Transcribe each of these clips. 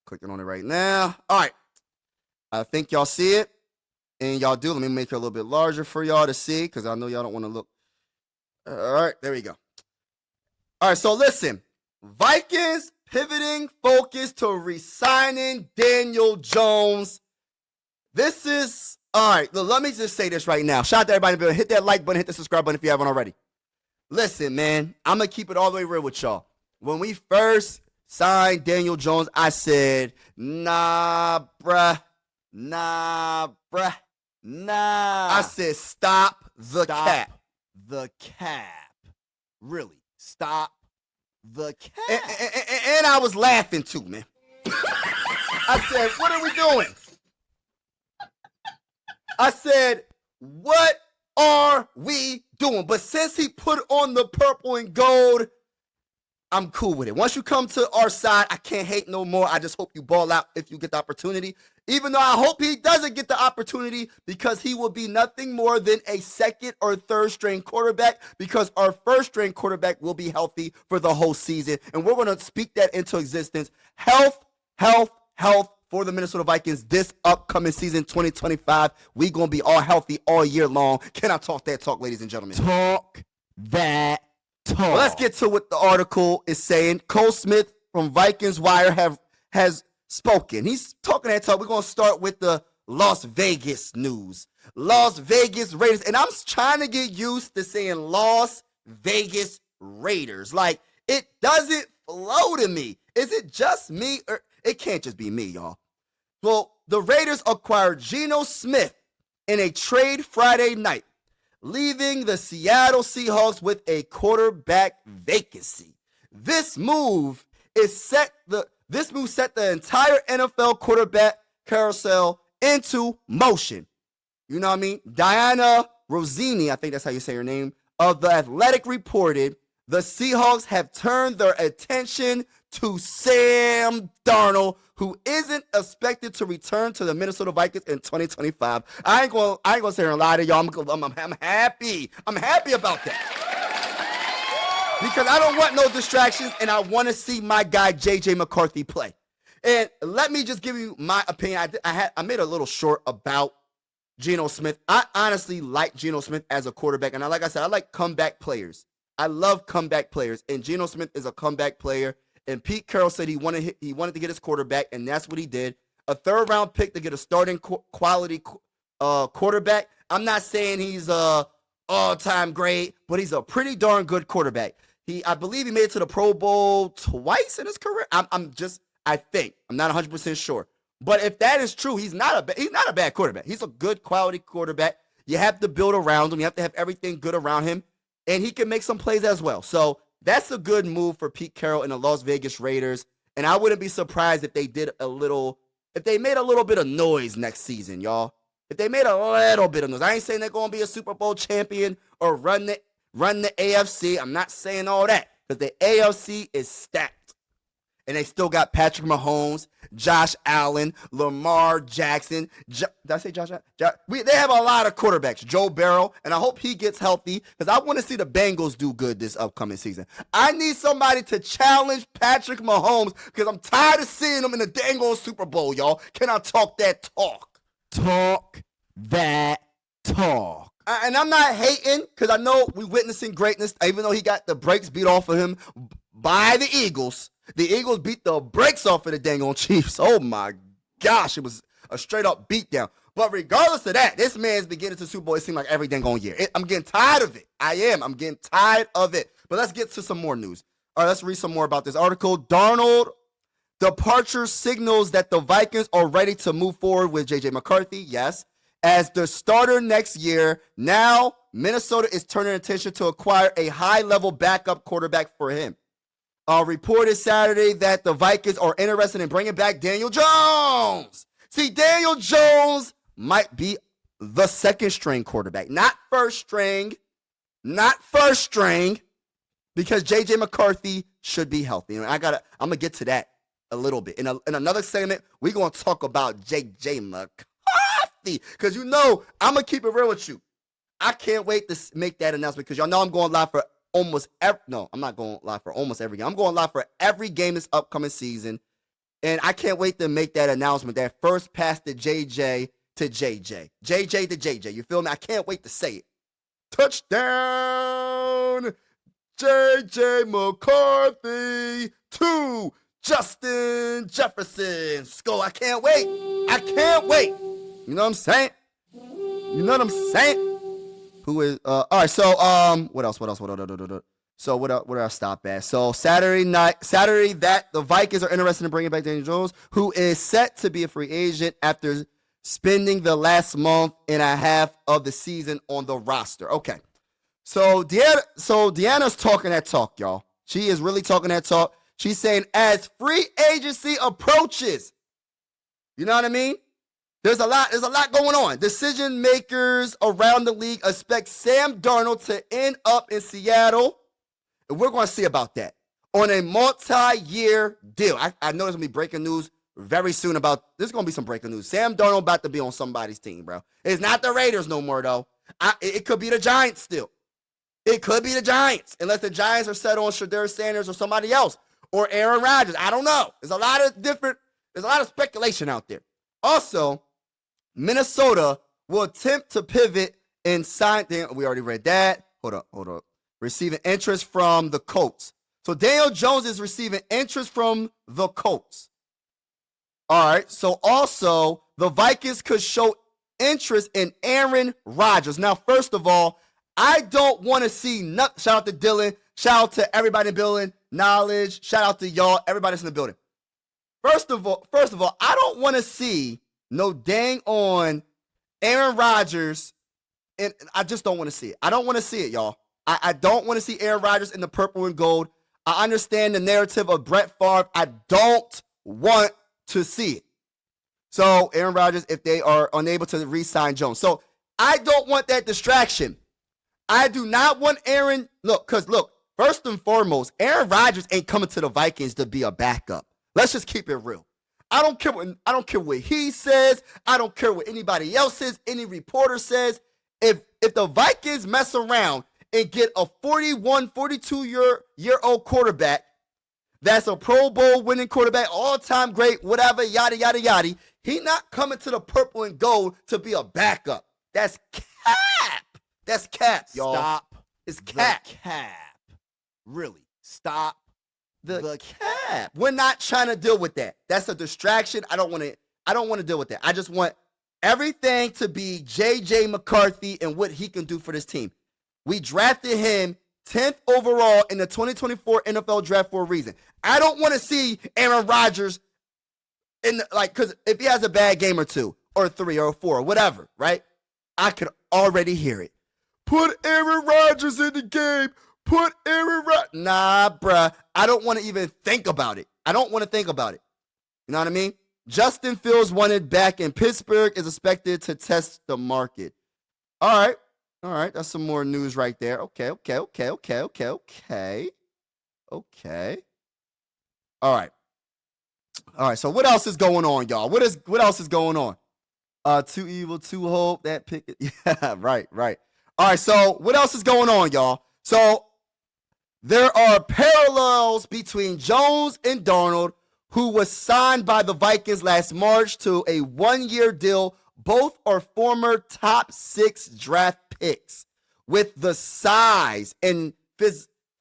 Clicking on it right now. All right. I think y'all see it. And y'all do. Let me make it a little bit larger for y'all to see because I know y'all don't want to look. All right. There we go. All right. So listen. Vikings pivoting focus to re-signing Daniel Jones. This is, all right. Let me just say this right now. Shout out to everybody. Hit that like button. Hit the subscribe button if you haven't already. Listen, man. I'm going to keep it all the way real with y'all. When we first signed Daniel Jones, I said, nah, bruh. Nah. I said, stop the cap. The cap. Really. Stop the cap. And I was laughing too, man. I said, what are we doing? I said, what are we doing? But since he put on the purple and gold, I'm cool with it. Once you come to our side, I can't hate no more. I just hope you ball out if you get the opportunity. Even though I hope he doesn't get the opportunity because he will be nothing more than a second or third string quarterback because our first string quarterback will be healthy for the whole season. And we're going to speak that into existence. Health for the Minnesota Vikings this upcoming season 2025. We going to be all healthy all year long. Can I talk that talk, ladies and gentlemen? Talk that talk. Well, let's get to what the article is saying. Geno Smith from Vikings Wire has spoken. He's talking that talk. We're going to start with the Las Vegas news. Las Vegas Raiders. And I'm trying to get used to saying Las Vegas Raiders. Like, it doesn't flow to me. Is it just me? Or it can't just be me, y'all. Well, the Raiders acquired Geno Smith in a trade Friday night, leaving the Seattle Seahawks with a quarterback vacancy. This move set the entire NFL quarterback carousel into motion. You know what I mean? Diana Rossini, I think that's how you say her name, of The Athletic reported the Seahawks have turned their attention to Sam Darnold, who isn't expected to return to the Minnesota Vikings in 2025. I ain't gonna say a lie to y'all. I'm happy. I'm happy about that. Because I don't want no distractions, and I want to see my guy JJ McCarthy play. And let me just give you my opinion. I made a little short about Geno Smith. I honestly like Geno Smith as a quarterback, and like I said, I like comeback players. I love comeback players, and Geno Smith is a comeback player. And Pete Carroll said he wanted to get his quarterback, and that's what he did. A third-round pick to get a starting quality quarterback. I'm not saying he's all-time great, but he's a pretty darn good quarterback. I believe he made it to the Pro Bowl twice in his career. I think. I'm not 100% sure. But if that is true, he's not a bad quarterback. He's a good quality quarterback. You have to build around him. You have to have everything good around him. And he can make some plays as well. So that's a good move for Pete Carroll and the Las Vegas Raiders. And I wouldn't be surprised if they made a little bit of noise next season, y'all. If they made a little bit of noise. I ain't saying they're going to be a Super Bowl champion or run the AFC. I'm not saying all that because the AFC is stacked. And they still got Patrick Mahomes, Josh Allen, Lamar Jackson. Did I say Josh Allen? They have a lot of quarterbacks. Joe Burrow, and I hope he gets healthy because I want to see the Bengals do good this upcoming season. I need somebody to challenge Patrick Mahomes because I'm tired of seeing him in the dang old Super Bowl, y'all. Can I talk that talk? Talk that talk. And I'm not hating because I know we're witnessing greatness, even though he got the brakes beat off of him by the Eagles. The Eagles beat the brakes off of the dang on Chiefs. Oh, my gosh. It was a straight-up beatdown. But regardless of that, this man's been getting to the Super Bowl, it seems like every dang on year. I'm getting tired of it. I am. I'm getting tired of it. But let's get to some more news. All right, let's read some more about this article. Darnold departure signals that the Vikings are ready to move forward with J.J. McCarthy, yes, as the starter next year. Now, Minnesota is turning attention to acquire a high-level backup quarterback for him. Reported Saturday that the Vikings are interested in bringing back Daniel Jones. See, Daniel Jones might be the second string quarterback, not first string, because J.J. McCarthy should be healthy. And I'm gonna get to that a little bit. In another segment, we're gonna talk about J.J. McCarthy, because I'm gonna keep it real with you. I can't wait to make that announcement because y'all know I'm going live for I'm not going live for almost every game. I'm going live for every game this upcoming season. And I can't wait to make that announcement, that first pass to JJ to JJ. JJ to JJ. You feel me? I can't wait to say it. Touchdown, JJ McCarthy to Justin Jefferson. Score. I can't wait. I can't wait. You know what I'm saying? You know what I'm saying? Who is all right, so what else? So what did I stop at? So Saturday that the Vikings are interested in bringing back Daniel Jones, who is set to be a free agent after spending the last month and a half of the season on the roster. Okay. So Deanna's talking that talk, y'all. She is really talking that talk. She's saying as free agency approaches, you know what I mean? There's a lot going on. Decision makers around the league expect Sam Darnold to end up in Seattle. And we're going to see about that on a multi-year deal. I know there's going to be breaking news very soon about, there's going to be some breaking news. Sam Darnold about to be on somebody's team, bro. It's not the Raiders no more, though. It could be the Giants still. It could be the Giants, unless the Giants are set on Shedeur Sanders or somebody else, or Aaron Rodgers. I don't know. There's a lot of speculation out there. Also, Minnesota will attempt to pivot and sign. We already read that. Hold up. Receiving interest from the Colts. So Daniel Jones is receiving interest from the Colts. All right. So also, the Vikings could show interest in Aaron Rodgers. Now, first of all, I don't want to see nothing. Shout out to Dylan. Shout out to everybody in the building. Knowledge. Shout out to y'all. Everybody's in the building. First of all, I don't want to see no dang on Aaron Rodgers, and I just don't want to see it. I don't want to see it, y'all. I don't want to see Aaron Rodgers in the purple and gold. I understand the narrative of Brett Favre. I don't want to see it. So Aaron Rodgers, if they are unable to re-sign Jones. So I don't want that distraction. I do not want Aaron. Look, first and foremost, Aaron Rodgers ain't coming to the Vikings to be a backup. Let's just keep it real. I don't care what he says. I don't care what anybody else says, any reporter says. If the Vikings mess around and get a 41, 42-year-old quarterback that's a Pro Bowl winning quarterback, all-time great, whatever, yada, yada, yada, he not coming to the purple and gold to be a backup. That's cap. That's cap, y'all. Stop. It's cap. Cap. Really. Stop The cap. We're not trying to deal with that. That's a distraction. I don't want to deal with that. I just want everything to be JJ McCarthy and what he can do for this team. We drafted him 10th overall in the 2024 NFL draft for a reason. I don't want to see Aaron Rodgers because if he has a bad game or two or three or four or whatever, right? I could already hear it. Put Aaron Rodgers in the game. Put Aaron Rodgers. Nah, bruh. I don't want to even think about it. I don't want to think about it. You know what I mean? Justin Fields wanted back in Pittsburgh is expected to test the market. All right. That's some more news right there. Okay. All right. So what else is going on, y'all? What else is going on? Too evil, too hope. That pick. Yeah, right. All right. So what else is going on, y'all? So there are parallels between Jones and Darnold, who was signed by the Vikings last March to a one-year deal. Both are former top 6 draft picks with the size and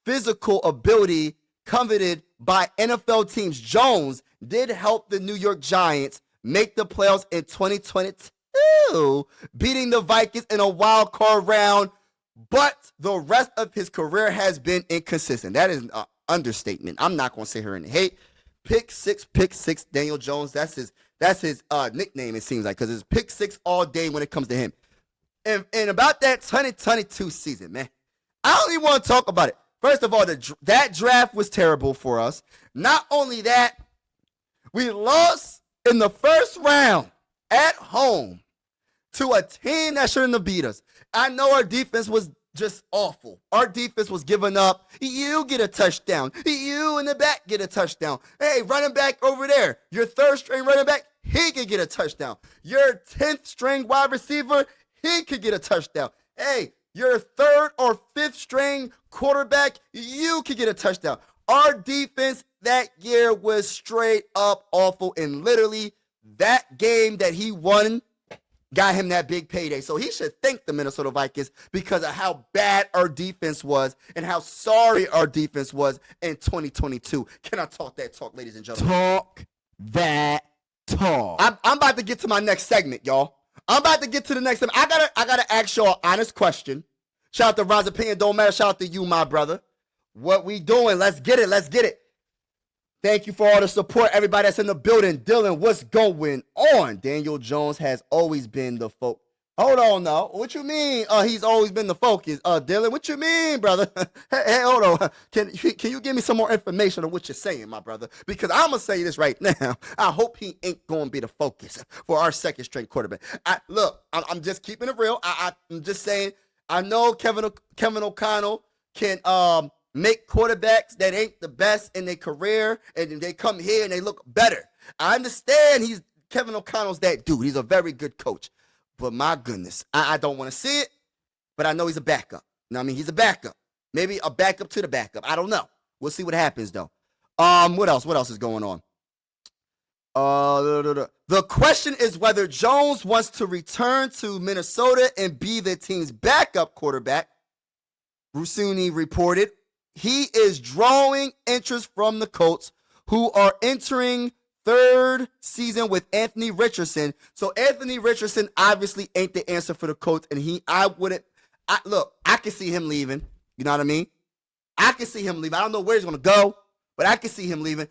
physical ability coveted by NFL teams. Jones did help the New York Giants make the playoffs in 2022, beating the Vikings in a wild card round, but the rest of his career has been inconsistent. That is an understatement. I'm not going to sit here and hate. Pick six, Daniel Jones. That's his nickname, it seems like, because it's pick 6 all day when it comes to him. And about that 2022 season, man, I don't even want to talk about it. First of all, that draft was terrible for us. Not only that, we lost in the first round at home to a team that shouldn't have beat us. I know our defense was just awful. Our defense was giving up. You get a touchdown. You in the back get a touchdown. Hey, running back over there, your 3rd string running back, he could get a touchdown. Your 10th string wide receiver, he could get a touchdown. Hey, your 3rd or 5th string quarterback, you could get a touchdown. Our defense that year was straight up awful. And literally, that game that he won got him that big payday. So he should thank the Minnesota Vikings because of how bad our defense was and how sorry our defense was in 2022. Can I talk that talk, ladies and gentlemen? Talk that talk. I'm about to get to my next segment, y'all. I'm about to get to the next segment. I gotta ask y'all an honest question. Shout out to Ron's opinion. Don't matter. Shout out to you, my brother. What we doing? Let's get it. Let's get it. Thank you for all the support, everybody that's in the building. Dylan, what's going on? Daniel Jones has always been the focus. Hold on now. What you mean? He's always been the focus. Dylan, what you mean, brother? hey, hold on. Can you give me some more information on what you're saying, my brother? Because I'm gonna say this right now. I hope he ain't gonna be the focus for our second string quarterback. I'm just keeping it real. I'm just saying. I know Kevin O'Connell can make quarterbacks that ain't the best in their career, and they come here and they look better. I understand Kevin O'Connell's that dude. He's a very good coach. But my goodness, I don't want to see it, but I know he's a backup. You know what I mean? He's a backup. Maybe a backup to the backup. I don't know. We'll see what happens, though. What else? What else is going on? The question is whether Jones wants to return to Minnesota and be the team's backup quarterback. Rusuni reported he is drawing interest from the Colts, who are entering third season with Anthony Richardson. So Anthony Richardson obviously ain't the answer for the Colts, and I can see him leaving. You know what I mean? I can see him leaving. I don't know where he's gonna go, but I can see him leaving.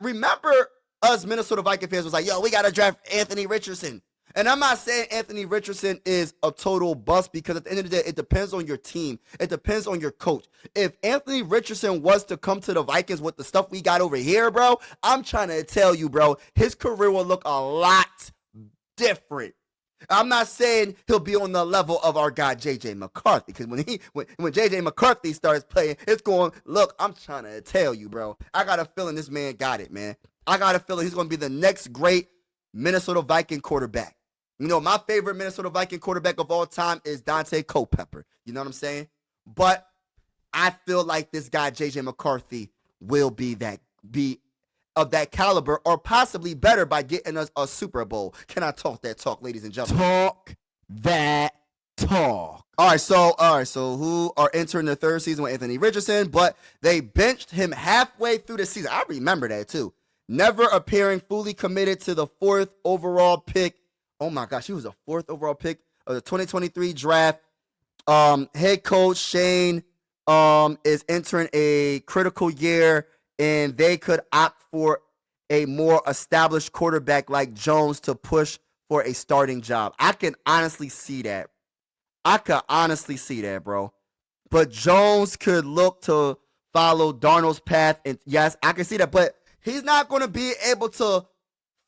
Remember, us Minnesota Viking fans was like, "Yo, we gotta draft Anthony Richardson." And I'm not saying Anthony Richardson is a total bust, because at the end of the day, it depends on your team. It depends on your coach. If Anthony Richardson was to come to the Vikings with the stuff we got over here, bro, I'm trying to tell you, bro, his career will look a lot different. I'm not saying he'll be on the level of our guy J.J. McCarthy, because when J.J. McCarthy starts playing, it's going, look, I'm trying to tell you, bro. I got a feeling this man got it, man. I got a feeling he's going to be the next great Minnesota Viking quarterback. You know, my favorite Minnesota Viking quarterback of all time is Dante Culpepper. You know what I'm saying? But I feel like this guy, J.J. McCarthy, will be of that caliber, or possibly better, by getting us a Super Bowl. Can I talk that talk, ladies and gentlemen? Talk that talk. All right, so who are entering the third season with Anthony Richardson, but they benched him halfway through the season. I remember that too. Never appearing, fully committed to the 4th overall pick. Oh my gosh, he was a 4th overall pick of the 2023 draft. Head coach Shane is entering a critical year, and they could opt for a more established quarterback like Jones to push for a starting job. I can honestly see that. Bro. But Jones could look to follow Darnold's path, and yes, I can see that. But he's not going to be able to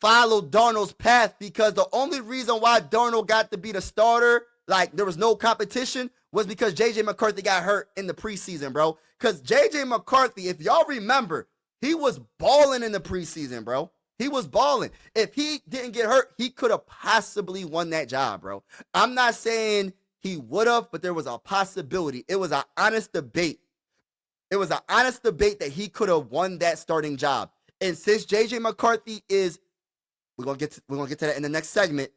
follow Darnold's path, because the only reason why Darnold got to be the starter, like there was no competition, was because J.J. McCarthy got hurt in the preseason, bro. Because J.J. McCarthy, if y'all remember, he was balling in the preseason, bro. He was balling. If he didn't get hurt, he could have possibly won that job, bro. I'm not saying he would have, but there was a possibility. It was an honest debate. That he could have won that starting job. And since J.J. McCarthy is, we're gonna get to that in the next segment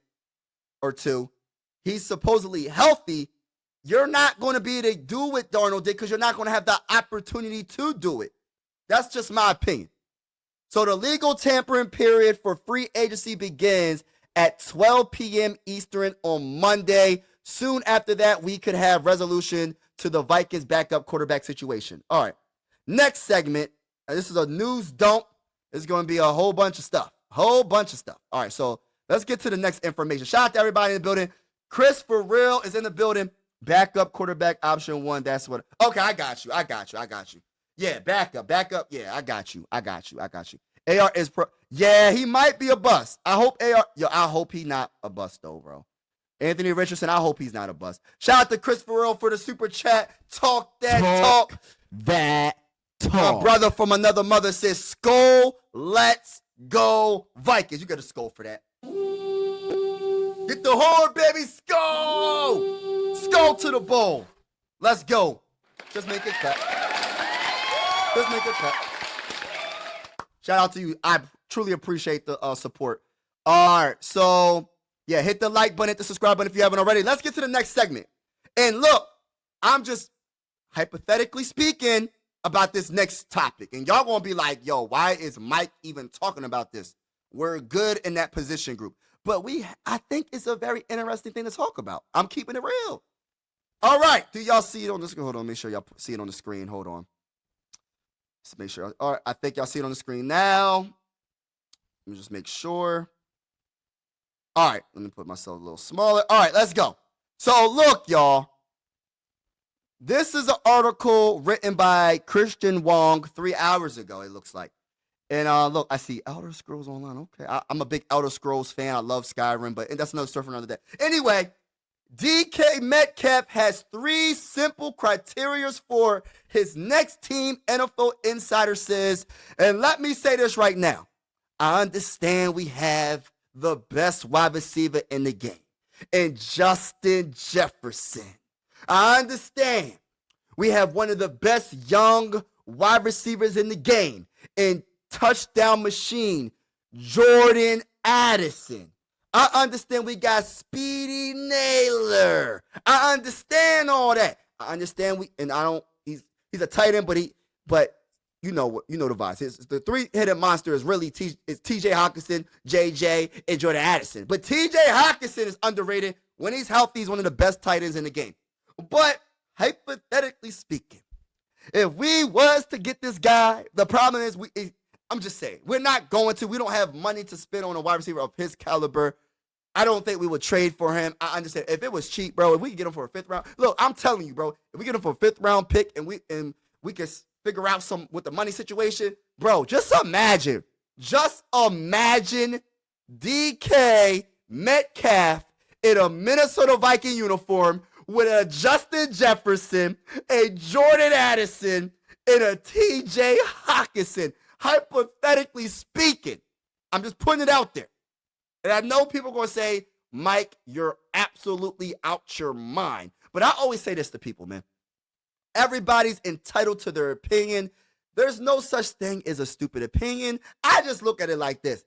or two, he's supposedly healthy, you're not going to be able to do what Darnold did, because you're not going to have the opportunity to do it. That's just my opinion. So the legal tampering period for free agency begins at 12 p.m. Eastern on Monday. Soon after that, we could have resolution to the Vikings backup quarterback situation. All right, next segment. This is a news dump. It's going to be a whole bunch of stuff. All right, so let's get to the next information. Shout out to everybody in the building. Chris for real is in the building. Backup quarterback option 1. That's what. Okay, I got you. Yeah, backup. Yeah, I got you. AR is pro. Yeah, he might be a bust. I hope I hope he not a bust though, bro. Anthony Richardson, I hope he's not a bust. Shout out to Chris Farrell for the super chat. Talk that talk. My brother from another mother says, "Skull, let's go Vikings." You got a skull for that. Get the horn, baby. Skull to the bowl. Let's go. Just make it cut. Shout out to you. I truly appreciate the support. All right, so yeah, hit the like button, hit the subscribe button if you haven't already. Let's get to the next segment. And look, I'm just hypothetically speaking about this next topic. And y'all gonna be like, yo, why is Mike even talking about this? We're good in that position group. But I think it's a very interesting thing to talk about. I'm keeping it real. All right, do y'all see it on the screen? Hold on, make sure y'all see it on the screen. Hold on. Let's make sure. All right, I think y'all see it on the screen now. Let me just make sure. All right, let me put myself a little smaller. All right, let's go. So look, y'all. This is an article written by Christian Wong 3 hours ago, it looks like. And look, I see Elder Scrolls Online. Okay, I'm a big Elder Scrolls fan. I love Skyrim, but that's another story for another day. Anyway, DK Metcalf has 3 simple criteria for his next team, NFL Insider says. And let me say this right now. I understand we have the best wide receiver in the game, and Justin Jefferson. I understand we have one of the best young wide receivers in the game in touchdown machine, Jordan Addison. I understand we got Speedy Naylor. I understand all that. I understand he's a tight end, but you know the vibes. The 3-headed monster is really TJ Hawkinson, JJ, and Jordan Addison. But TJ Hawkinson is underrated. When he's healthy, he's one of the best tight ends in the game. But hypothetically speaking, if we was to get this guy, the problem is I'm just saying, we don't have money to spend on a wide receiver of his caliber. I don't think we would trade for him. I understand if it was cheap, bro, if we could get him for a 5th round. Look, I'm telling you, bro, if we get him for a 5th round pick and we could figure out some with the money situation, bro, just imagine DK Metcalf in a Minnesota Viking uniform with a Justin Jefferson, a Jordan Addison, and a TJ Hawkinson. Hypothetically speaking, I'm just putting it out there. And I know people are going to say, Mike, you're absolutely out your mind. But I always say this to people, man. Everybody's entitled to their opinion. There's no such thing as a stupid opinion. I just look at it like this.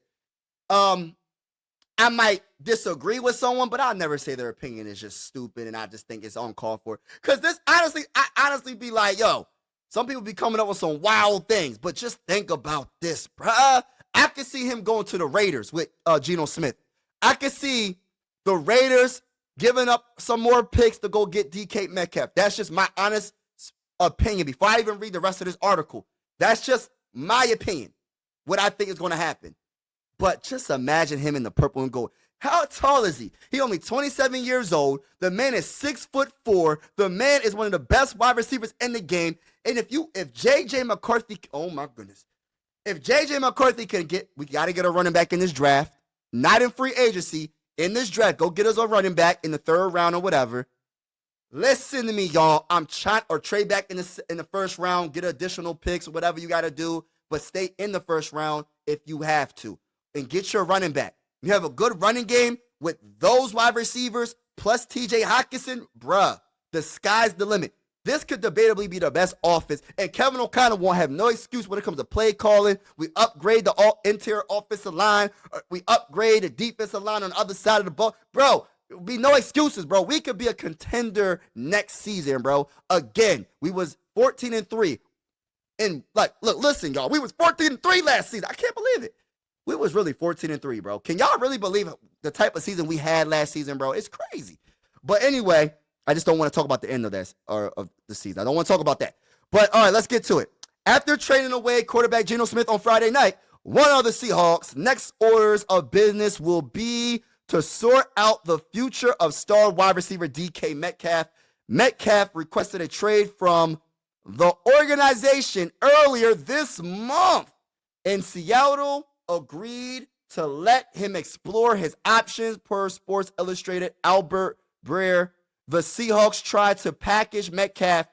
I might disagree with someone, but I'll never say their opinion is just stupid and I just think it's uncalled for. Because I honestly be like, yo, some people be coming up with some wild things, but just think about this, bruh. I could see him going to the Raiders with Geno Smith. I could see the Raiders giving up some more picks to go get DK Metcalf. That's just my honest opinion. Before I even read the rest of this article, that's just my opinion, what I think is going to happen. But just imagine him in the purple and gold. How tall is he? He only 27 years old. The man is 6'4". The man is one of the best wide receivers in the game. And if JJ McCarthy, oh my goodness. If JJ McCarthy we got to get a running back in this draft, not in free agency, in this draft. Go get us a running back in the 3rd round or whatever. Listen to me, y'all. I'm trying or trade back in the 1st round, get additional picks or whatever you got to do, but stay in the 1st round if you have to. And get your running back. You have a good running game with those wide receivers plus TJ Hawkinson, bruh, the sky's the limit. This could debatably be the best offense, and Kevin O'Connell won't have no excuse when it comes to play calling. We upgrade the interior offensive line. We upgrade the defensive line on the other side of the ball. Bro, there'll be no excuses, bro. We could be a contender next season, bro. Again, we was 14-3. And, look, listen, y'all. We was 14-3 last season. I can't believe it. We was really 14-3, bro. Can y'all really believe the type of season we had last season, bro? It's crazy. But anyway, I just don't want to talk about the end of this or of the season. I don't want to talk about that. But all right, let's get to it. After trading away quarterback Geno Smith on Friday night, one of the Seahawks' next orders of business will be to sort out the future of star wide receiver DK Metcalf. Metcalf requested a trade from the organization earlier this month, and Seattle agreed to let him explore his options per Sports Illustrated Albert Breer. The Seahawks tried to package Metcalf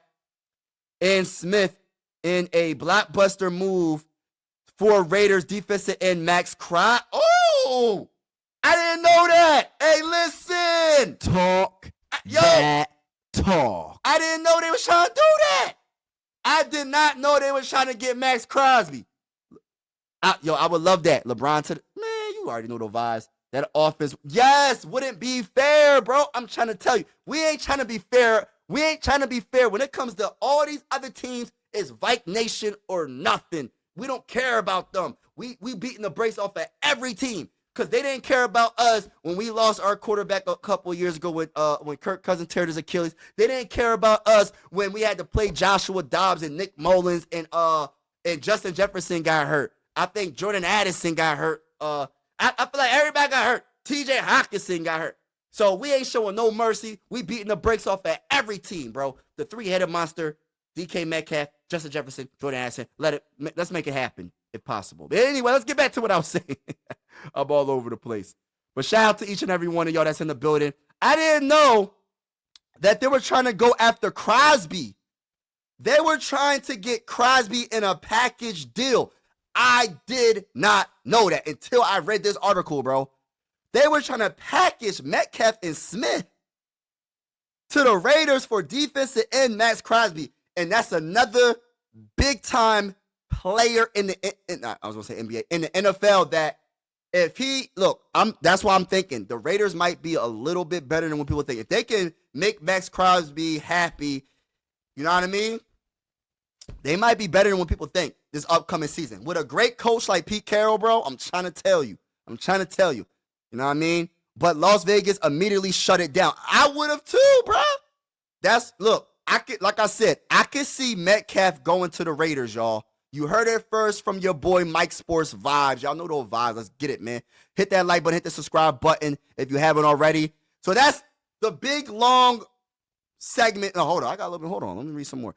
and Smith in a blockbuster move for Raiders defensive end Max Crosby. Oh, I didn't know that. Hey, listen. Talk that talk. I didn't know they was trying to do that. I did not know they was trying to get Max Crosby. I would love that. LeBron to man, you already know the vibes. That offense, yes, wouldn't be fair, bro. I'm trying to tell you, we ain't trying to be fair. We ain't trying to be fair when it comes to all these other teams. It's Vike Nation or nothing. We don't care about them. We beating the brakes off of every team because they didn't care about us when we lost our quarterback a couple of years ago when Kirk Cousins teared his Achilles. They didn't care about us when we had to play Joshua Dobbs and Nick Mullins and Justin Jefferson got hurt. I think Jordan Addison got hurt. I feel like everybody got hurt. TJ Hawkinson got hurt. So we ain't showing no mercy. We beating the brakes off at every team, bro. The three-headed monster, DK Metcalf, Justin Jefferson, Jordan Addison. Let's make it happen if possible. But anyway, let's get back to what I was saying. I'm all over the place. But shout out to each and every one of y'all that's in the building. I didn't know that they were trying to go after Crosby. They were trying to get Crosby in a package deal. I did not know that until I read this article, bro. They were trying to package Metcalf and Smith to the Raiders for defensive end Max Crosby. And that's another big-time player in the NBA, in the NFL that if he, look, that's why I'm thinking the Raiders might be a little bit better than what people think. If they can make Max Crosby happy, you know what I mean? They might be better than what people think this upcoming season. With a great coach like Pete Carroll, bro, I'm trying to tell you. You know what I mean? But Las Vegas immediately shut it down. I would have too, bro. Like I said, I could see Metcalf going to the Raiders, y'all. You heard it first from your boy Mike Sports Vibes. Y'all know those vibes. Let's get it, man. Hit that like button, hit the subscribe button if you haven't already. So that's the big, long segment. No, hold on. Hold on. Let me read some more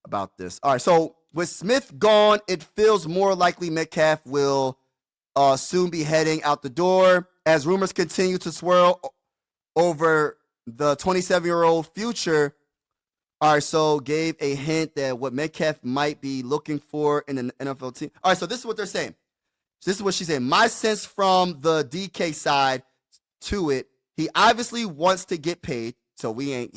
about this. All right, so with Smith gone, it feels more likely Metcalf will soon be heading out the door as rumors continue to swirl over the 27-year-old future. All right, so gave a hint that what Metcalf might be looking for in an NFL team. All right, so this is what they're saying. This is what she's saying. My sense from the DK side to it, he obviously wants to get paid. So we're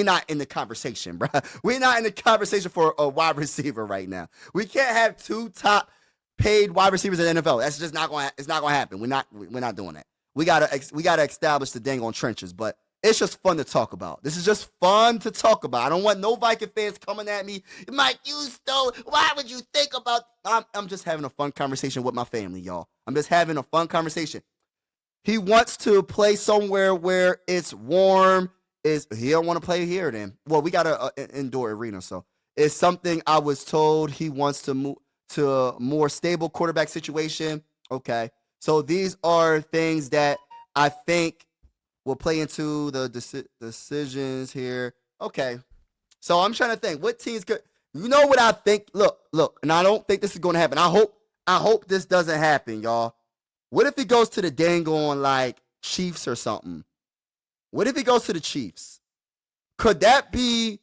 not in the conversation, bro. We're not in the conversation for a wide receiver right now. We can't have two top paid wide receivers in the NFL. That's just not going. It's not going to happen. We're not doing that. We gotta establish the dang on trenches. But it's just fun to talk about. This is just fun to talk about. I don't want no Viking fans coming at me. Mike, you stole. Why would you think about? I'm just having a fun conversation with my family, y'all. I'm just having a fun conversation. He wants to play somewhere where it's warm. He don't want to play here then? Well, we got an indoor arena, so it's something I was told he wants to move to a more stable quarterback situation. Okay, so these are things that I think will play into the decisions here. Okay, so I'm trying to think what teams could. You know what I think? Look, and I don't think this is going to happen. I hope this doesn't happen, y'all. What if he goes to the dang on like Chiefs or something? What if he goes to the Chiefs? Could that be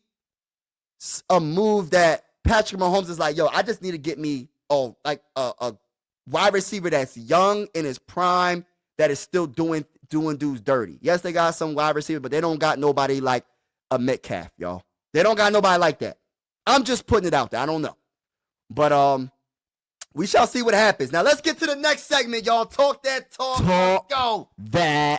a move that Patrick Mahomes is like, yo, I just need to get me a wide receiver that's young in his prime that is still doing dudes dirty. Yes, they got some wide receiver, but they don't got nobody like a Metcalf, y'all. They don't got nobody like that. I'm just putting it out there. I don't know. But we shall see what happens. Now let's get to the next segment, y'all. Talk that talk. Talk Go. that